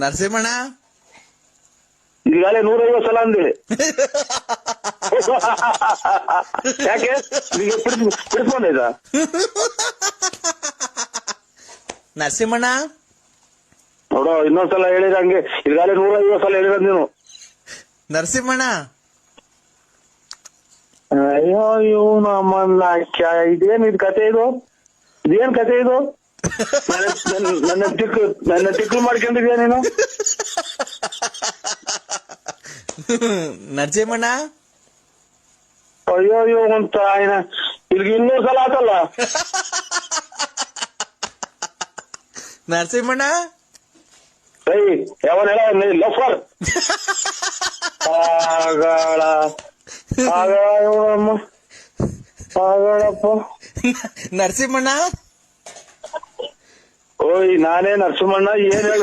ನರಸಿಂಹಣ್ಣ ಈಗಾಗಲೇ 150 ಸಲ ಅಂದೇಳಿ. ಯಾಕೆ ಬಿಡಿಸ್ಕೊಂಡೈತ? ನರಸಿಂಹಣ್ಣ ನೋಡೋ, ಇನ್ನೊಂದ್ಸಲ ಹೇಳಿರ ಹಂಗೆ. ಈಗಾಗಲೇ 150 ಸಲ ಹೇಳಿರ ನೀನು. ನರಸಿಂಹಣ್ಣ ಅಯ್ಯೋ ಇವನಮ್ಮನ್ನ ಇದೇನ್ ಇದು ಕತೆ ಇದು? ಇದೇನ್ ಕತೆ ಇದು? ನನ್ನ ಟಿಕ್ಕು ಮಾಡ್ಕೊಂಡಿದ್ಯಾ ನೀನು? ನರಸಿಂಹಣ್ಣ ಅಯ್ಯೋ ಅಂತ ಇಲ್ಲಿಗೆ 200 ಸಲ ಆತಲ್ಲ. ನರಸಿಂಹಣ್ಣ ಸೈ ಯಾವನ್ ಹೇಳ ಲಫರ್ ಆಗಳಪ್ಪ. ನರಸಿಂಹಣ್ಣ ಓಯ್ ನಾನೇ ನರಸಿಂಹಣ್ಣ, ಏನ್ ಹೇಳ